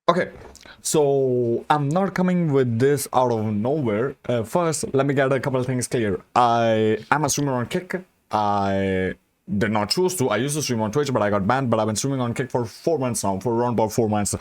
Okay, so I'm not coming with this out of nowhere. First, let me get a couple of things clear. I am a streamer on Kick. I did not choose to. I used to stream on Twitch, but I got banned. But I've been streaming on Kick for 4 months now, for around about 4 months.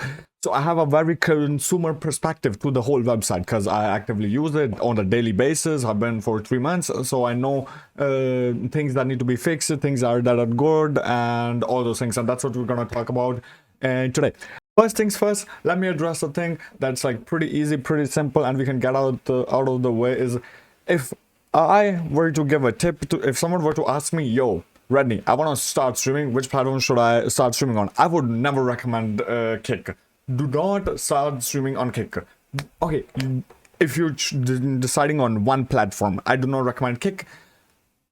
So I have a very consumer perspective to the whole website because I actively use it on a daily basis. I've been for 3 months, so I know things that need to be fixed, things that are good, and all those things. And that's what we're gonna talk about today. First things first, let me address a thing that's like pretty easy, pretty simple, and we can get out of the way. Is if I were to give a tip to, if someone were to ask me, yo, Redney, I want to start streaming, which platform should I start streaming on? I would never recommend Kick. Do not start streaming on Kick. Okay, if you're deciding on one platform, I do not recommend Kick.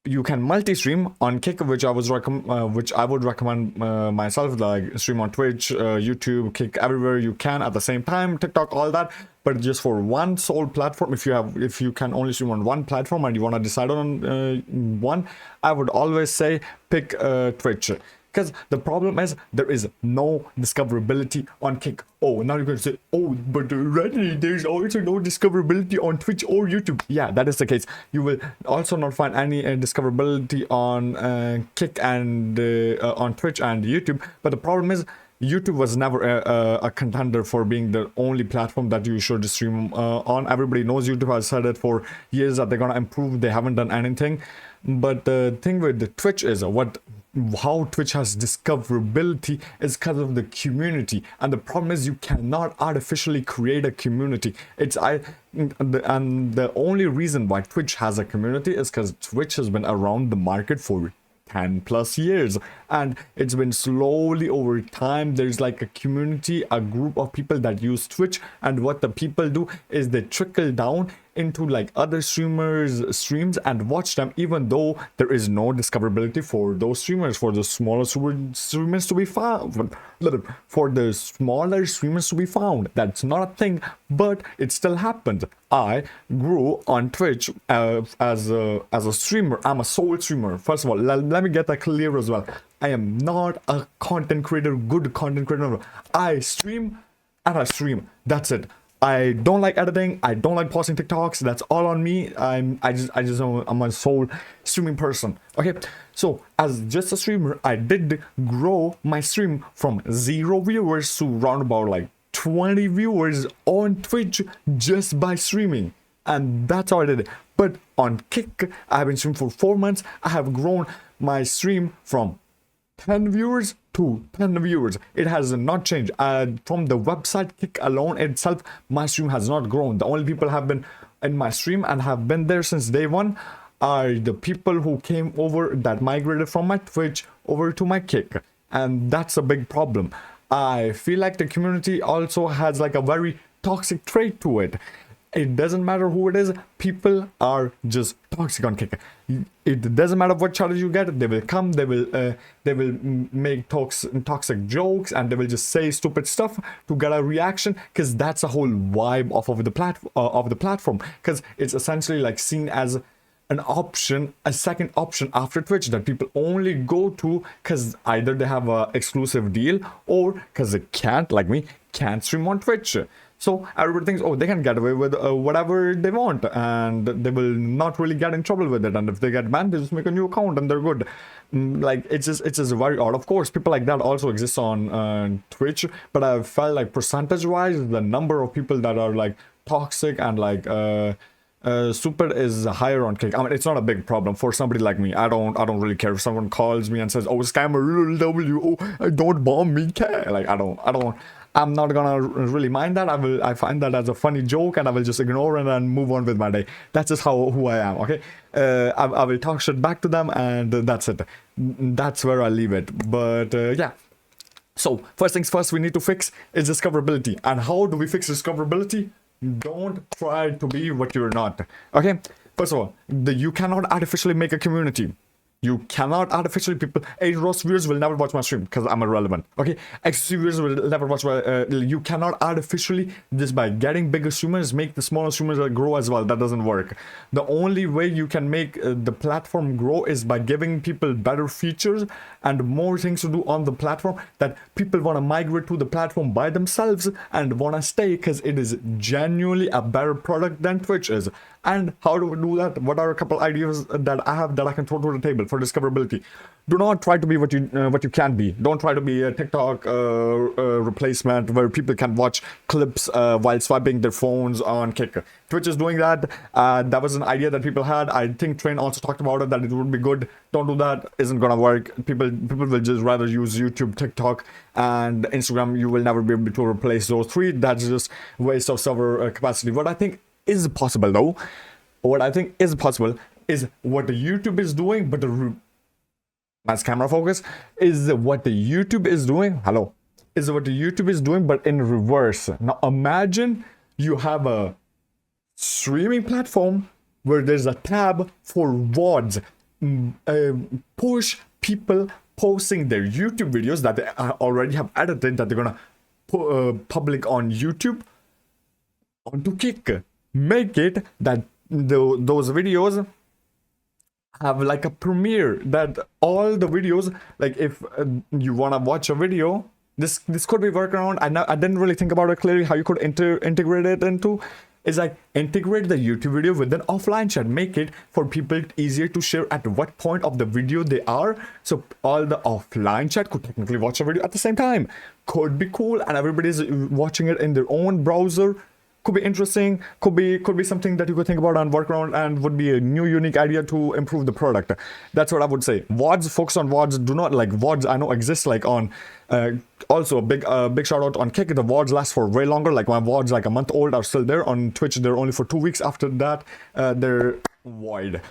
You can multi-stream on Kick, which I would recommend myself, like stream on Twitch, YouTube, Kick, everywhere you can at the same time, TikTok, all that. But just for one sole platform, if you can only stream on one platform and you want to decide on one, I would always say pick Twitch. Because the problem is there is no discoverability on Kick. Oh, now you're going to say, oh, but Redney, there's also no discoverability on Twitch or YouTube. Yeah, that is the case. You will also not find any discoverability on Kick and on Twitch and YouTube. But the problem is YouTube was never a contender for being the only platform that you should stream on. Everybody knows YouTube has said it for years that they're gonna improve. They haven't done anything. But the thing with the Twitch is how Twitch has discoverability is because of the community, and the problem is you cannot artificially create a community. And the only reason why Twitch has a community is because Twitch has been around the market for 10 plus years, and it's been slowly over time. There's like a community, a group of people that use Twitch, and what the people do is they trickle down into like other streamers streams and watch them, even though there is no discoverability for those streamers, for the smaller streamers to be found. For the smaller streamers to be found, that's not a thing, but it still happens. I grew on Twitch as a streamer. I'm a sole streamer. First of all, let me get that clear as well. I am not a content creator, good content creator. I stream and I stream. That's it. I don't like editing. I don't like posting TikToks. That's all on me. I'm a sole streaming person. Okay, so as just a streamer, I did grow my stream from 0 viewers to round about like 20 viewers on Twitch just by streaming, and that's how I did it. But on Kick, I've been streaming for 4 months. I have grown my stream from 10 viewers to 10 viewers. It has not changed. From the website Kick alone itself, my stream has not grown. The only people have been in my stream and have been there since day one are the people who came over, that migrated from my Twitch over to my Kick, and that's a big problem. I feel like the community also has like a very toxic trait to it. It doesn't matter who it is, people are just toxic on Kick. It doesn't matter what challenge you get, they will come, they will make toxic jokes, and they will just say stupid stuff to get a reaction, because that's the whole vibe of the platform, because it's essentially like seen as an option, a second option after Twitch that people only go to because either they have a exclusive deal or because they can't, like me, can't stream on Twitch. So everybody thinks, oh, they can get away with whatever they want, and they will not really get in trouble with it. And if they get banned, they just make a new account and they're good. Like it's just very odd. Of course, people like that also exist on Twitch, but I felt like percentage-wise, the number of people that are like toxic and like super is higher on Kick. I mean, it's not a big problem for somebody like me. I don't really care if someone calls me and says, "Oh, scammer W, oh, don't bomb me." Like I'm not gonna really mind that. I find that as a funny joke, and I will just ignore it and move on with my day. That's just who I am. Okay, I will talk shit back to them, and that's it. That's where I leave it. But yeah. So first things first, we need to fix is discoverability. And how do we fix discoverability? Don't try to be what you're not. Okay. First of all, you cannot artificially make a community. You cannot artificially people. 8 roast viewers will never watch my stream because I'm irrelevant. Okay, XC viewers will never watch my. You cannot artificially just by getting bigger streamers make the smaller streamers grow as well. That doesn't work. The only way you can make the platform grow is by giving people better features and more things to do on the platform that people want to migrate to the platform by themselves and want to stay because it is genuinely a better product than Twitch is. And how do we do that? What are a couple ideas that I have that I can throw to the table for discoverability? Do not try to be what you can be. Don't try to be a TikTok replacement where people can watch clips while swiping their phones on Kick. Twitch is doing that. That was an idea that people had. I think Train also talked about it, that it would be good. Don't do that. Isn't gonna work. People will just rather use YouTube, TikTok, and Instagram. You will never be able to replace those three. That's just waste of server capacity. What I think is possible though, what I think is possible is what the YouTube is doing, but mass camera focus is what the YouTube is doing. Hello, is what the YouTube is doing, but in reverse. Now imagine you have a streaming platform where there's a tab for VODs, push people posting their YouTube videos that they already have edited that they're gonna public on YouTube onto Kick. Make it that those videos have like a premiere, that all the videos, like if you want to watch a video, this could be workaround. I didn't really think about it clearly how you could integrate it into. Is like integrate the YouTube video with an offline chat. Make it for people easier to share at what point of the video they are. So all the offline chat could technically watch a video at the same time. Could be cool, and everybody's watching it in their own browser. Could be interesting. Could be something that you could think about and work around, and would be a new unique idea to improve the product. That's what I would say. VODs, focus on VODs. Do not like VODs. I know exist like on. Also a big shout out on Kick. The VODs last for way longer. Like my VODs, like a month old, are still there. On Twitch, they're only for 2 weeks. After that, they're void.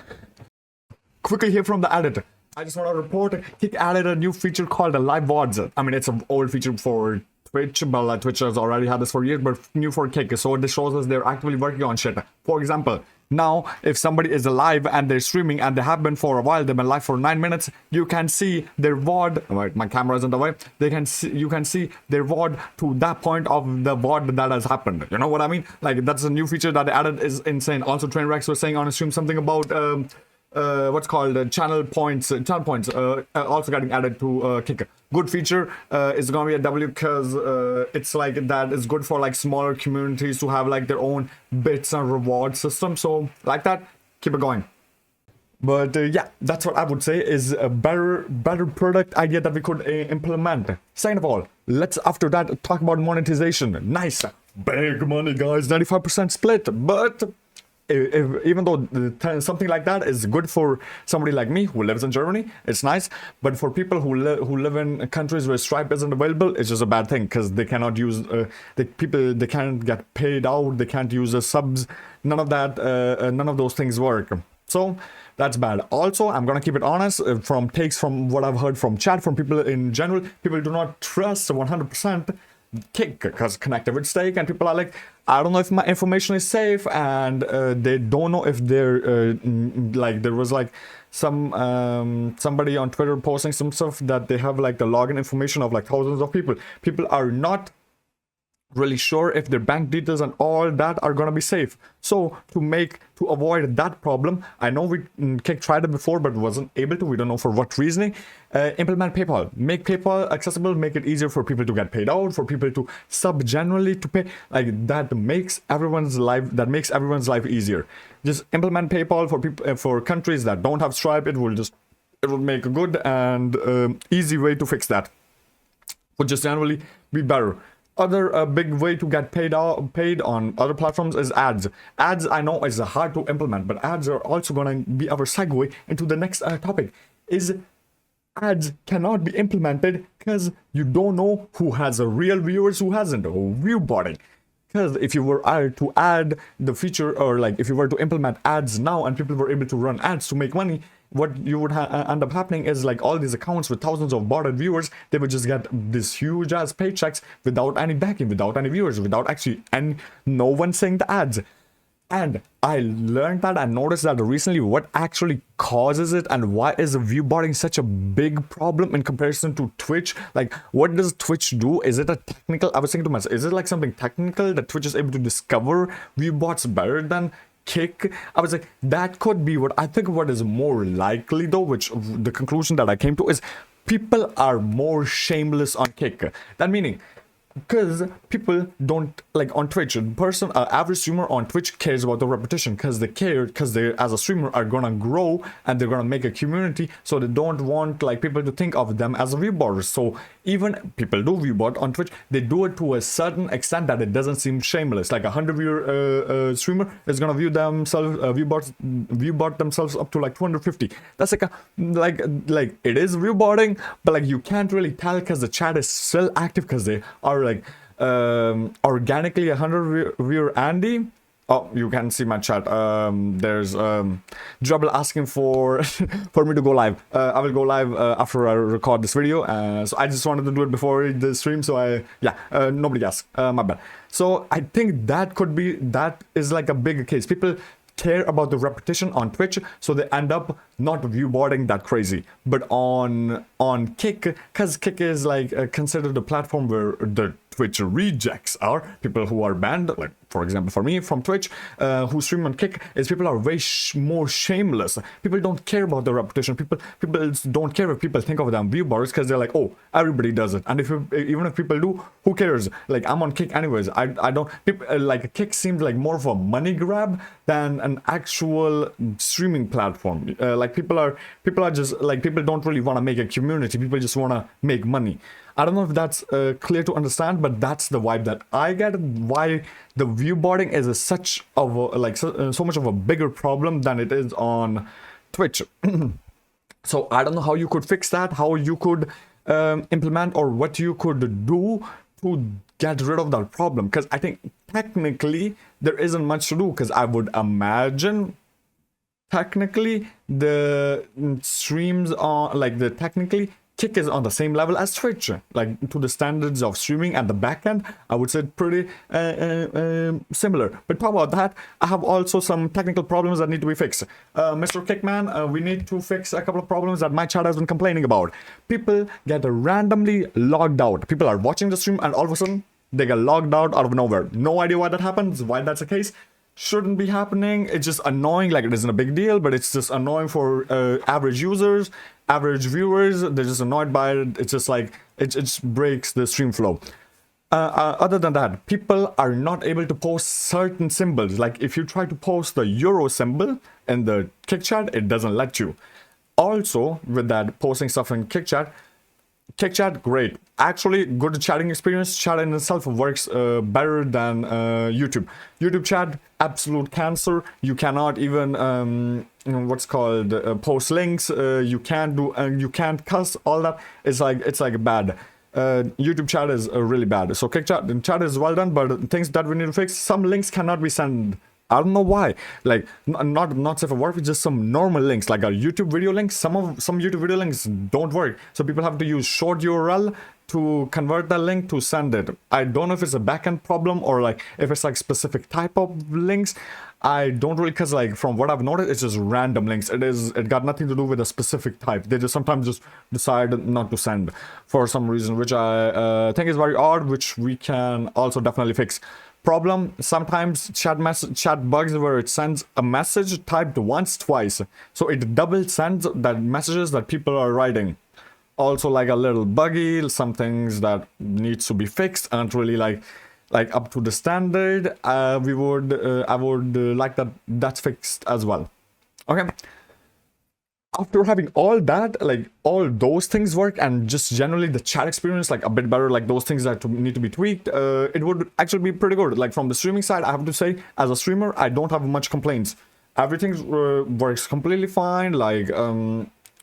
Quickly here from the edit. I just want to report Kick added a new feature called the live VODs. I mean, it's an old feature for Twitch, but Twitch has already had this for years, but new for Kick. So this shows us they're actively working on shit. For example, now if somebody is alive and they're streaming and they have been for a while, they've been live for 9 minutes, you can see their VOD. Right, my camera is in the way. You can see their VOD to that point of the VOD that has happened. You know what I mean? Like that's a new feature that they added, is insane. Also, Trainwreck was saying on a stream something about what's called channel points also getting added to Kick. Good feature. It's gonna be a W because it's like that is good for like smaller communities to have like their own bits and reward system. So like that, keep it going. But yeah, that's what I would say is a better product idea that we could implement. Second of all, let's after that talk about monetization. Nice, big money, guys. 95% split, but even though something like that is good for somebody like me who lives in Germany, it's nice. But for people who live in countries where Stripe isn't available, it's just a bad thing because they cannot use they can't get paid out, they can't use the subs. None of that, none of those things work. So that's bad. Also, I'm gonna keep it honest. From takes from what I've heard from chat, from people in general, people do not trust 100% Kick because connected with stake, and people are like, I don't know if my information is safe, and they don't know if they're like there was like some somebody on Twitter posting some stuff that they have like the login information of like thousands of people. People are not really sure if their bank details and all that are gonna be safe. So to avoid that problem, I know we Kick tried it before but wasn't able to. We don't know for what reasoning. Implement PayPal. Make PayPal accessible. Make it easier for people to get paid out, for people to sub generally to pay. Like that makes everyone's life easier. Just implement PayPal for people for countries that don't have Stripe. It will make a good and easy way to fix that. Would just generally be better. Other big way to get paid on other platforms is ads. Ads, I know, is hard to implement, but ads are also going to be our segue into the next topic. Is ads cannot be implemented because you don't know who has a real viewers, who hasn't, or view botting. Because if you were to add the feature, or like if you were to implement ads now and people were able to run ads to make money, what you would end up happening is like all these accounts with thousands of botted viewers, they would just get this huge ass paychecks without any backing, without any viewers, without actually no one saying the ads. And I learned that and noticed that recently what actually causes it and why is view botting such a big problem in comparison to Twitch. Like, what does Twitch do? Is it a technical? I was thinking to myself, is it like something technical that Twitch is able to discover view bots better than Kick? I was like, that could be what I think. What is more likely though, which the conclusion that I came to is people are more shameless on Kick. That meaning, because people don't like on Twitch, average streamer on Twitch cares about the repetition because they as a streamer are gonna grow and they're gonna make a community, so they don't want like people to think of them as a view botters. So even people do view bot on Twitch, they do it to a certain extent that it doesn't seem shameless. Like a 100 viewer streamer is gonna view bot themselves up to like 250. That's like it is view botting, but like you can't really tell because the chat is still active because they are like organically 100 viewer Andy. Oh, you can see my chat. There's Drubble asking for for me to go live. I will go live after I record this video. So I just wanted to do it before the stream. So nobody asked. My bad. So I think that is like a big case. People care about the repetition on Twitch, so they end up not view boarding that crazy. But on Kick, because Kick is like considered a platform where the Twitch rejects are people who are banned, like for example for me from Twitch, who stream on Kick, is people are way more shameless. People don't care about the repetition. People don't care if people think of them view boarders because they're like, oh, everybody does it, and even if people do, who cares? Like, I'm on Kick anyways. I don't like Kick seems like more of a money grab than an actual streaming platform. Like people are just like, people don't really want to make a community. People just want to make money. I don't know if that's clear to understand, but that's the vibe that I get. Why the view boarding is such of a, so much of a bigger problem than it is on Twitch. So I don't know how you could fix that, how you could implement, or what you could do to get rid of that problem. Because I think technically there isn't much to do. Because I would imagine technically the streams are like Kick is on the same level as Twitch, like to the standards of streaming at the back end. I would say pretty similar. But talk about that, I have also some technical problems that need to be fixed. Mr. Kickman, we need to fix a couple of problems that my chat has been complaining about. People get randomly logged out. People are watching the stream and all of a sudden they get logged out of nowhere. No idea why that happens, why that's the case. Shouldn't be happening. It's just annoying. Like, it isn't a big deal, but it's just annoying for average users, average viewers. They're just annoyed by it. It's just like it just breaks the stream flow. Other than that, people are not able to post certain symbols. Like, if you try to post the euro symbol in the Kick chat, it doesn't let you. Also, with that posting stuff in Kick chat, great. Actually, good chatting experience. Chat in itself works better than YouTube. YouTube chat, absolute cancer. You cannot even what's called post links. You can't do. You can't cuss. All that. It's like bad. YouTube chat is really bad. So Kick chat is well done, but things that we need to fix. Some links cannot be sent. I don't know why. Like, not safe for work. It's just some normal links, like a YouTube video link. Some YouTube video links don't work, so people have to use short URL to convert the link to send it. I don't know if it's a backend problem or like if it's like specific type of links. I don't really, because like from what I've noticed, it's just random links. It got nothing to do with a specific type. They just sometimes just decide not to send for some reason, which I think is very odd, which we can also definitely fix. Problem, sometimes chat bugs where it sends a message typed once, twice, so it double sends that messages that people are writing. Also, like a little buggy, some things that needs to be fixed, aren't really like up to the standard. I would like that's fixed as well. Okay. After having all that, like all those things work, and just generally the chat experience like a bit better, like those things that need to be tweaked, it would actually be pretty good. Like from the streaming side, I have to say, as a streamer, I don't have much complaints. Everything works completely fine. Like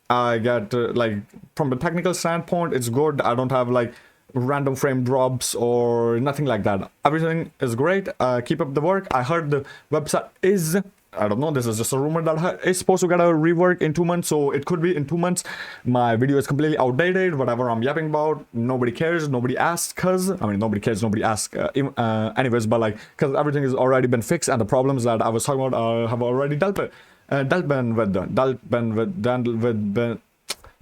I get like from the technical standpoint, it's good. I don't have like random frame drops or nothing like that. Everything is great. Keep up the work. I heard the website is I don't know, this is just a rumor that is supposed to get a rework in 2 months, so it could be in 2 months my video is completely outdated. Whatever I'm yapping about, nobody cares, nobody asks, cause I mean nobody cares, nobody asks anyways, but like because everything has already been fixed and the problems that I was talking about have already dealt with, you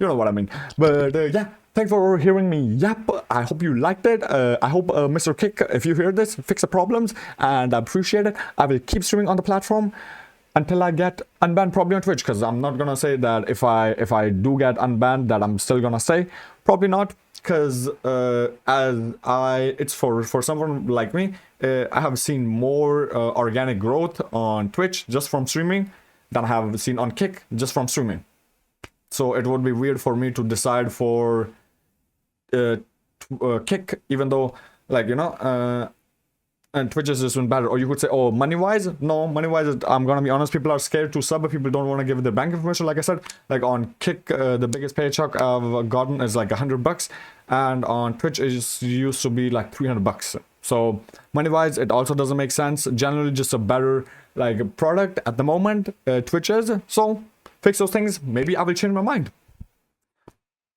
know what I mean. But yeah, thanks for hearing me yap. I hope you liked it. I hope Mr. Kick, if you hear this, fix the problems, and I appreciate it. I will keep streaming on the platform until I get unbanned, probably on Twitch, because I'm not gonna say that if I do get unbanned that I'm still gonna stay. Probably not, because it's for someone like me, I have seen more organic growth on Twitch just from streaming than I have seen on Kick just from streaming. So it would be weird for me to decide for Kick, even though, like, you know, and Twitch is just been better. Or you could say, oh, money-wise? No, money-wise, I'm gonna be honest, people are scared to sub, but people don't want to give their bank information. Like I said, like on Kick, the biggest paycheck I've gotten is like $100, and on Twitch it used to be like $300. So money-wise, it also doesn't make sense. Generally, just a better like product at the moment, Twitch is. So fix those things. Maybe I will change my mind.